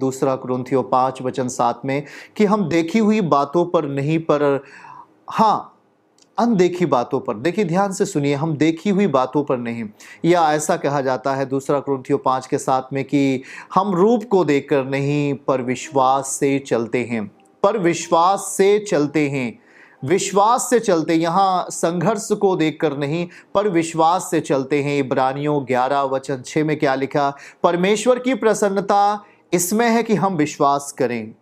दूसरा कुरिन्थियों 5:7 में कि हम देखी हुई बातों पर नहीं पर हाँ अनदेखी बातों पर, देखिए ध्यान से सुनिए, हम देखी हुई बातों पर नहीं, या ऐसा कहा जाता है दूसरा कुरिन्थियों 5:7 में कि हम रूप को देखकर नहीं पर विश्वास से चलते हैं, पर विश्वास से चलते हैं, विश्वास से चलते, यहाँ संघर्ष को देखकर नहीं पर विश्वास से चलते हैं। इब्रानियों 11:6 में क्या लिखा? परमेश्वर की प्रसन्नता इसमें है कि हम विश्वास करें,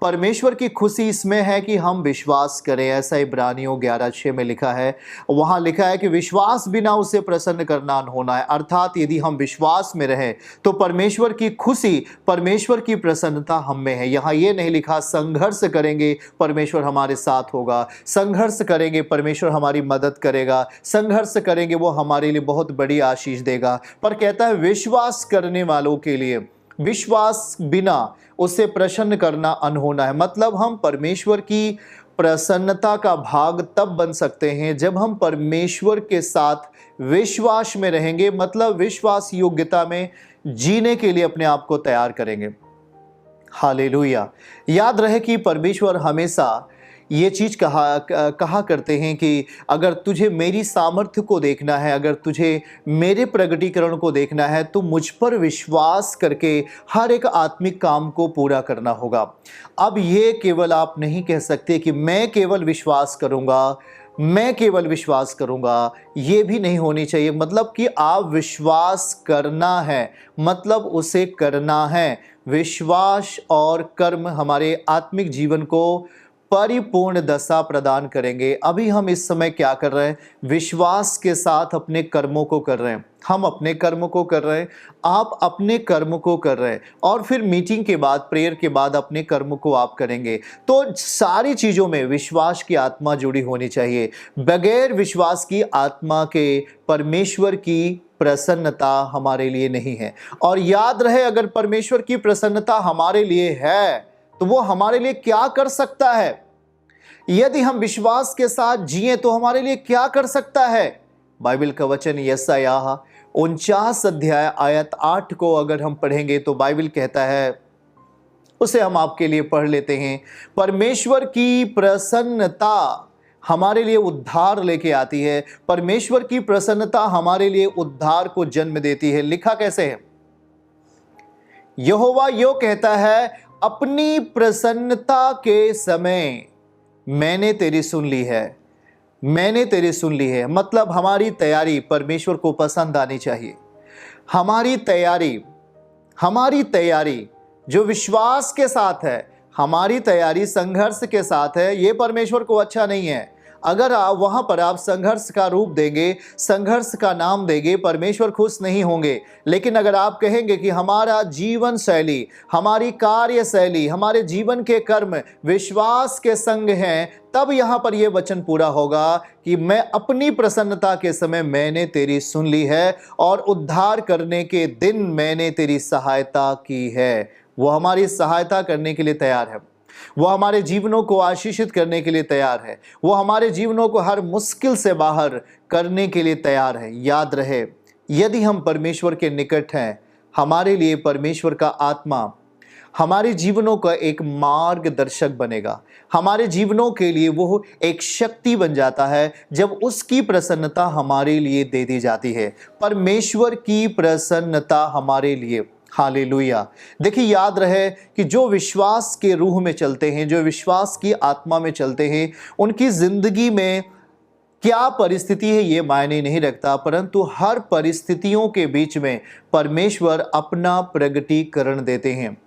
परमेश्वर की खुशी इसमें है कि हम विश्वास करें, ऐसा इब्रानियों 11:6 में लिखा है। वहाँ लिखा है कि विश्वास बिना उसे प्रसन्न करना होना है, अर्थात यदि हम विश्वास में रहें तो परमेश्वर की खुशी, परमेश्वर की प्रसन्नता हम में है। यहाँ ये नहीं लिखा संघर्ष करेंगे परमेश्वर हमारे साथ होगा, संघर्ष करेंगे परमेश्वर हमारी मदद करेगा, संघर्ष करेंगे वो हमारे लिए बहुत बड़ी आशीष देगा, पर कहता है विश्वास करने वालों के लिए, विश्वास बिना उसे प्रसन्न करना अनहोना है। मतलब हम परमेश्वर की प्रसन्नता का भाग तब बन सकते हैं जब हम परमेश्वर के साथ विश्वास में रहेंगे, मतलब विश्वास योग्यता में जीने के लिए अपने आप को तैयार करेंगे। हालेलुया। याद रहे कि परमेश्वर हमेशा ये चीज़ कहा करते हैं कि अगर तुझे मेरी सामर्थ्य को देखना है, अगर तुझे मेरे प्रगटीकरण को देखना है तो मुझ पर विश्वास करके हर एक आत्मिक काम को पूरा करना होगा। अब ये केवल आप नहीं कह सकते कि मैं केवल विश्वास करूँगा, मैं केवल विश्वास करूँगा, ये भी नहीं होनी चाहिए। मतलब कि आप विश्वास करना है, मतलब उसे करना है। विश्वास और कर्म हमारे आत्मिक जीवन को परिपूर्ण दशा प्रदान करेंगे। अभी हम इस समय क्या कर रहे हैं? विश्वास के साथ अपने कर्मों को कर रहे हैं, हम अपने कर्म को कर रहे हैं, आप अपने कर्म को कर रहे हैं, और फिर मीटिंग के बाद, प्रेयर के बाद अपने कर्म को आप करेंगे। तो सारी चीज़ों में विश्वास की आत्मा जुड़ी होनी चाहिए। बगैर विश्वास की आत्मा के परमेश्वर की प्रसन्नता हमारे लिए नहीं है। और याद रहे, अगर परमेश्वर की प्रसन्नता हमारे लिए है तो वो हमारे लिए क्या कर सकता है? यदि हम विश्वास के साथ जिए तो हमारे लिए क्या कर सकता है? बाइबल का वचन यशायाह 49:8 को अगर हम पढ़ेंगे तो बाइबल कहता है, उसे हम आपके लिए पढ़ लेते हैं। परमेश्वर की प्रसन्नता हमारे लिए उद्धार लेके आती है, परमेश्वर की प्रसन्नता हमारे लिए उद्धार को जन्म देती है। लिखा कैसे है? यहोवा यो कहता है, अपनी प्रसन्नता के समय मैंने तेरी सुन ली है, मैंने तेरी सुन ली है। मतलब हमारी तैयारी परमेश्वर को पसंद आनी चाहिए। हमारी तैयारी जो विश्वास के साथ है, हमारी तैयारी संघर्ष के साथ है, ये परमेश्वर को अच्छा नहीं है। अगर आप वहां पर आप संघर्ष का रूप देंगे, संघर्ष का नाम देंगे, परमेश्वर खुश नहीं होंगे। लेकिन अगर आप कहेंगे कि हमारा जीवन शैली, हमारी कार्य शैली, हमारे जीवन के कर्म विश्वास के संग हैं, तब यहां पर यह वचन पूरा होगा कि मैं अपनी प्रसन्नता के समय मैंने तेरी सुन ली है और उद्धार करने के दिन मैंने तेरी सहायता की है। वो हमारी सहायता करने के लिए तैयार है, वो हमारे जीवनों को आशीषित करने के लिए तैयार है, वो हमारे जीवनों को हर मुश्किल से बाहर करने के लिए तैयार है। याद रहे, यदि हम परमेश्वर के निकट हैं, हमारे लिए परमेश्वर का आत्मा हमारे जीवनों का एक मार्गदर्शक बनेगा, हमारे जीवनों के लिए वो एक शक्ति बन जाता है जब उसकी प्रसन्नता हमारे लिए दे दी जाती है। परमेश्वर की प्रसन्नता हमारे लिए, हालेलुया। देखिए, याद रहे कि जो विश्वास के रूह में चलते हैं, जो विश्वास की आत्मा में चलते हैं, उनकी जिंदगी में क्या परिस्थिति है ये मायने नहीं रखता, परंतु हर परिस्थितियों के बीच में परमेश्वर अपना प्रगटीकरण देते हैं,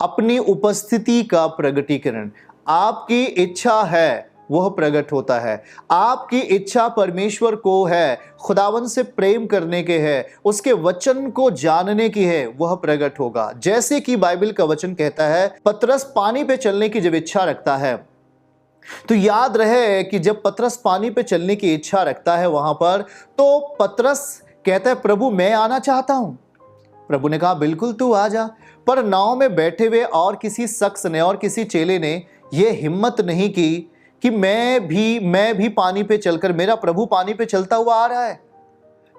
अपनी उपस्थिति का प्रगटीकरण। आपकी इच्छा है वह प्रकट होता है, आपकी इच्छा परमेश्वर को है, खुदावन से प्रेम करने के है, उसके वचन को जानने की है, वह प्रकट होगा। जैसे कि बाइबल का वचन कहता है, पतरस पानी पे चलने की जब इच्छा रखता है, तो याद रहे कि जब पतरस पानी पे चलने की इच्छा रखता है वहां पर, तो पतरस कहता है, प्रभु मैं आना चाहता हूं। प्रभु ने कहा, बिल्कुल तू आ जा। पर नाव में बैठे हुए और किसी शख्स ने और किसी चेले ने यह हिम्मत नहीं की कि मैं भी पानी पे चलकर, मेरा प्रभु पानी पे चलता हुआ आ रहा है,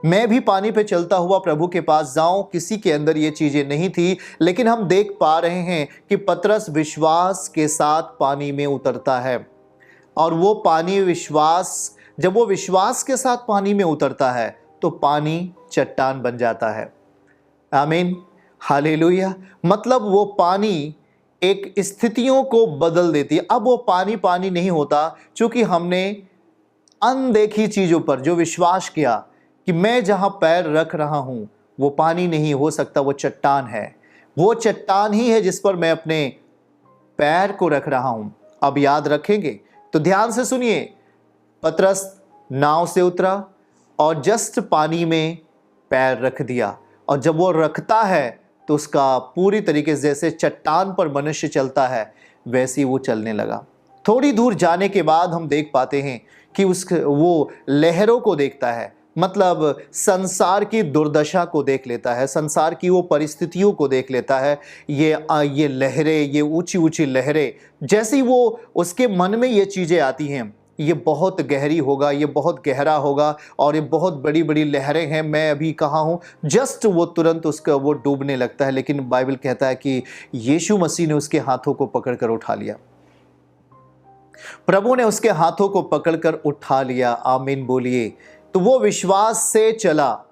मैं भी पानी पे चलता हुआ प्रभु के पास जाऊं, किसी के अंदर ये चीजें नहीं थी, लेकिन हम देख पा रहे हैं कि पतरस विश्वास के साथ पानी में उतरता है। और वो पानी जब वो विश्वास के साथ पानी में उतरता है तो पानी चट्टान बन जाता है। आमीन, हालेलुया। मतलब वो पानी एक स्थितियों को बदल देती है। अब वो पानी पानी नहीं होता, क्योंकि हमने अनदेखी चीजों पर जो विश्वास किया कि मैं जहां पैर रख रहा हूं वो पानी नहीं हो सकता, वो चट्टान है। वो चट्टान ही है जिस पर मैं अपने पैर को रख रहा हूं। अब याद रखेंगे तो ध्यान से सुनिए। पतरस नाव से उतरा और जस्ट पानी में पैर रख दिया, और जब वो रखता है तो उसका पूरी तरीके से जैसे चट्टान पर मनुष्य चलता है वैसे ही वो चलने लगा। थोड़ी दूर जाने के बाद हम देख पाते हैं कि वो लहरों को देखता है, मतलब संसार की दुर्दशा को देख लेता है, संसार की वो परिस्थितियों को देख लेता है। ये लहरें, ये ऊंची ऊंची लहरें, जैसी वो उसके मन में ये चीज़ें आती हैं, ये बहुत गहरी होगा, ये बहुत गहरा होगा और ये बहुत बड़ी बड़ी लहरें हैं, मैं अभी कहाँ हूँ, जस्ट वो तुरंत वो डूबने लगता है। लेकिन बाइबल कहता है कि यीशु मसीह ने उसके हाथों को पकड़कर उठा लिया। प्रभु ने उसके हाथों को पकड़कर उठा लिया। आमीन बोलिए। तो वो विश्वास से चला,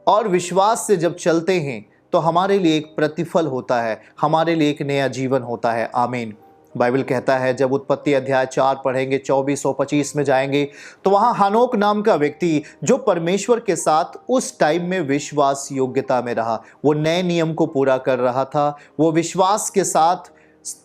और विश्वास से जब चलते हैं तो हमारे लिए एक प्रतिफल होता है, हमारे लिए एक नया जीवन होता है। आमीन। बाइबल कहता है, जब उत्पत्ति अध्याय 4 पढ़ेंगे, 24 और 25 में जाएंगे, तो वहां हनोक नाम का व्यक्ति जो परमेश्वर के साथ उस टाइम में विश्वास योग्यता में रहा, वो नए नियम को पूरा कर रहा था, वो विश्वास के साथ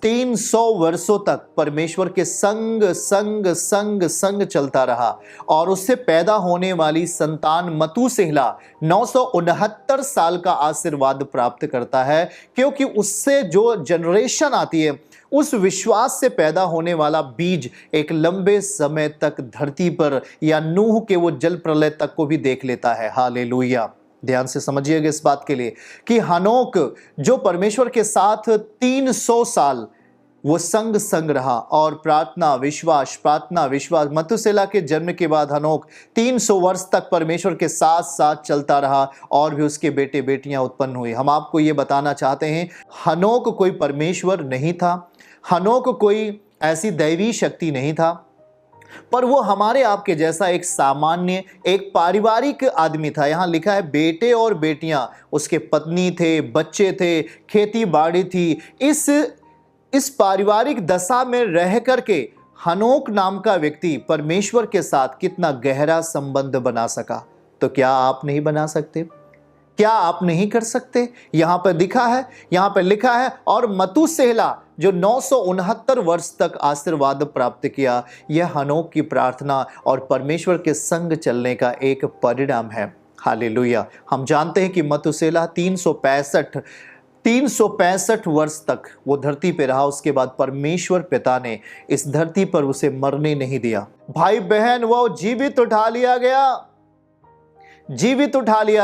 300 वर्षों तक परमेश्वर के संग संग संग संग चलता रहा। और उससे पैदा होने वाली संतान मतूसेला 969 साल का आशीर्वाद प्राप्त करता है, क्योंकि उससे जो जनरेशन आती है, उस विश्वास से पैदा होने वाला बीज एक लंबे समय तक धरती पर या नूह के वो जल प्रलय तक को भी देख लेता है। हालेलुया। ध्यान से समझिएगा इस बात के लिए कि हनोक जो परमेश्वर के साथ 300 साल वो संग संग रहा, और प्रार्थना विश्वास मतुसेला के जन्म के बाद हनोक 300 वर्ष तक परमेश्वर के साथ साथ चलता रहा, और भी उसके बेटे बेटियां उत्पन्न हुई। हम आपको ये बताना चाहते हैं, हनोक कोई परमेश्वर नहीं था, हनोक कोई ऐसी दैवी शक्ति नहीं था, पर वो हमारे आपके जैसा एक सामान्य, एक पारिवारिक आदमी था। यहां लिखा है बेटे और बेटियां, उसके पत्नी थे, बच्चे थे, खेती बाड़ी थी। इस पारिवारिक दशा में रह करके हनोक नाम का व्यक्ति परमेश्वर के साथ कितना गहरा संबंध बना सका। तो क्या आप नहीं बना सकते? क्या आप नहीं कर सकते? यहां पर लिखा है और मतूसेला जो 969 वर्ष तक आशीर्वाद प्राप्त किया, यह हनोक की प्रार्थना और परमेश्वर के संग चलने का एक परिणाम है। हालेलुया। हम जानते हैं कि मतूसेला 365 वर्ष तक वो धरती पे रहा। उसके बाद परमेश्वर पिता ने इस धरती पर उसे मरने नहीं दिया। भाई बहन, वो जीवित उठा लिया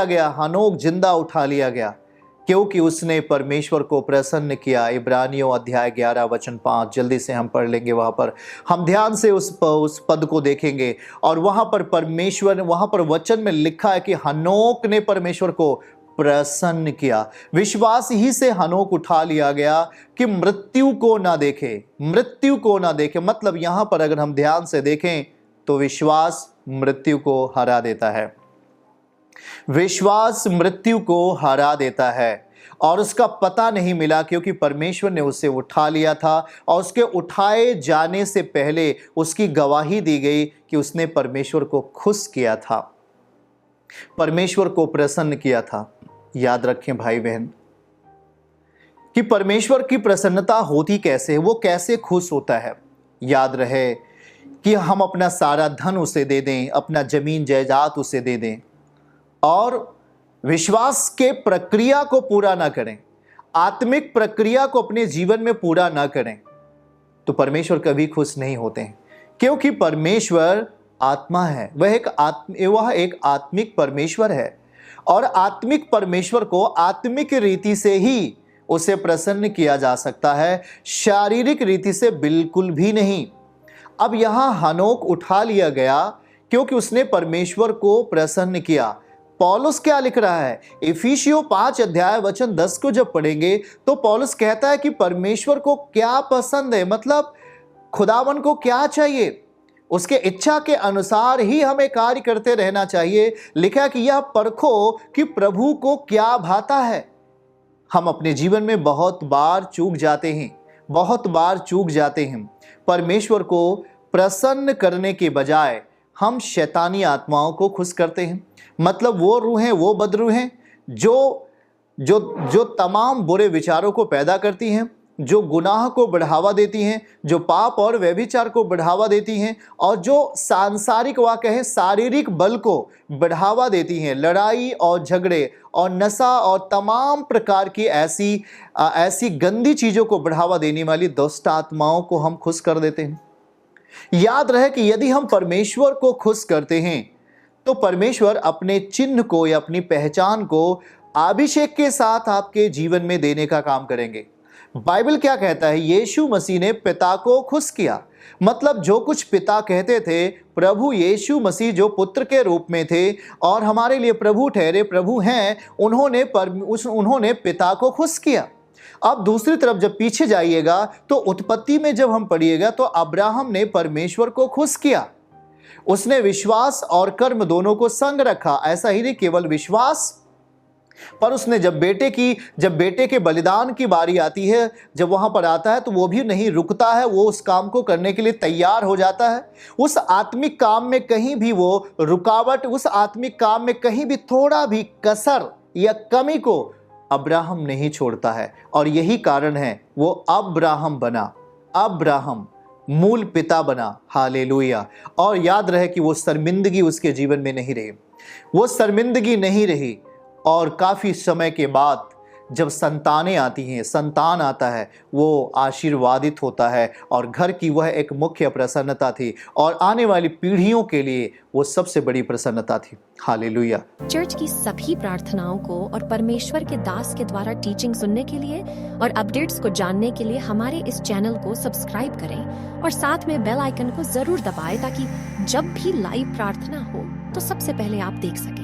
गया, हनोक जिंदा उठा लिया गया, क्योंकि उसने परमेश्वर को प्रसन्न किया। इब्रानियों अध्याय 11 वचन 5, जल्दी से हम पढ़ लेंगे। वहां पर हम ध्यान से उस पद को देखेंगे, और वहां पर वचन में लिखा है कि हनोक ने परमेश्वर को प्रसन्न किया। विश्वास ही से हनोक उठा लिया गया कि मृत्यु को ना देखे। मतलब यहां पर अगर हम ध्यान से देखें तो विश्वास मृत्यु को हरा देता है। विश्वास मृत्यु को हरा देता है, और उसका पता नहीं मिला, क्योंकि परमेश्वर ने उसे उठा लिया था, और उसके उठाए जाने से पहले उसकी गवाही दी गई कि उसने परमेश्वर को खुश किया था, परमेश्वर को प्रसन्न किया था। याद रखें भाई बहन कि परमेश्वर की प्रसन्नता होती कैसे है, वो कैसे खुश होता है। याद रहे कि हम अपना सारा धन उसे दे दें, अपना जमीन जायदाद उसे दे दें, और विश्वास के प्रक्रिया को पूरा ना करें, आत्मिक प्रक्रिया को अपने जीवन में पूरा ना करें, तो परमेश्वर कभी खुश नहीं होते हैं। क्योंकि परमेश्वर आत्मा है, वह एक आत्मिक परमेश्वर है, और आत्मिक परमेश्वर को आत्मिक रीति से ही उसे प्रसन्न किया जा सकता है, शारीरिक रीति से बिल्कुल भी नहीं। अब यहां हनोक उठा लिया गया क्योंकि उसने परमेश्वर को प्रसन्न किया। पौलुस क्या लिख रहा है? इफिसियों 5 अध्याय वचन 10 को जब पढ़ेंगे तो पौलुस कहता है कि परमेश्वर को क्या पसंद है, मतलब खुदावन को क्या चाहिए, उसके इच्छा के अनुसार ही हमें कार्य करते रहना चाहिए। लिखा कि यह परखो कि प्रभु को क्या भाता है। हम अपने जीवन में बहुत बार चूक जाते हैं, बहुत बार चूक जाते हैं। परमेश्वर को प्रसन्न करने के बजाय हम शैतानी आत्माओं को खुश करते हैं। मतलब वो रूहें, वो बदरूहें जो जो जो तमाम बुरे विचारों को पैदा करती हैं, जो गुनाह को बढ़ावा देती हैं, जो पाप और व्यभिचार को बढ़ावा देती हैं और जो सांसारिक वा कहें शारीरिक बल को बढ़ावा देती हैं, लड़ाई और झगड़े और नशा और तमाम प्रकार की ऐसी गंदी चीज़ों को बढ़ावा देने वाली दुष्ट आत्माओं को हम खुश कर देते हैं। याद रहे कि यदि हम परमेश्वर को खुश करते हैं तो परमेश्वर अपने चिन्ह को या अपनी पहचान को अभिषेक के साथ आपके जीवन में देने का काम करेंगे। बाइबल क्या कहता है? यीशु मसीह ने पिता को खुश किया। मतलब जो कुछ पिता कहते थे, प्रभु यीशु मसीह जो पुत्र के रूप में थे और हमारे लिए प्रभु ठहरे, प्रभु हैं, उन्होंने पिता को खुश किया। अब दूसरी तरफ जब पीछे जाइएगा तो उत्पत्ति में जब हम पढ़िएगा तो अब्राहम ने परमेश्वर को खुश किया। उसने विश्वास और कर्म दोनों को संग रखा। ऐसा ही नहीं केवल विश्वास, पर उसने जब बेटे के बलिदान की बारी आती है, जब वहां पर आता है तो वो भी नहीं रुकता है, वो उस काम को करने के लिए तैयार हो जाता है। उस आत्मिक काम में कहीं भी वो रुकावट, उस आत्मिक काम में कहीं भी थोड़ा भी कसर या कमी को अब्राहम नहीं छोड़ता है। और यही कारण है वो अब्राहम बना, अब्राहम मूल पिता बना। हालेलुया। और याद रहे कि वो शर्मिंदगी उसके जीवन में नहीं रही, वो शर्मिंदगी नहीं रही। और काफ़ी समय के बाद जब संतानें आती हैं, संतान आता है, वो आशीर्वादित होता है और घर की वह एक मुख्य प्रसन्नता थी और आने वाली पीढ़ियों के लिए वो सबसे बड़ी प्रसन्नता थी। हालेलुया। चर्च की सभी प्रार्थनाओं को और परमेश्वर के दास के द्वारा टीचिंग सुनने के लिए और अपडेट्स को जानने के लिए हमारे इस चैनल को सब्सक्राइब करें और साथ में बेल आइकन को जरूर दबाएं ताकि जब भी लाइव प्रार्थना हो तो सबसे पहले आप देख सकें।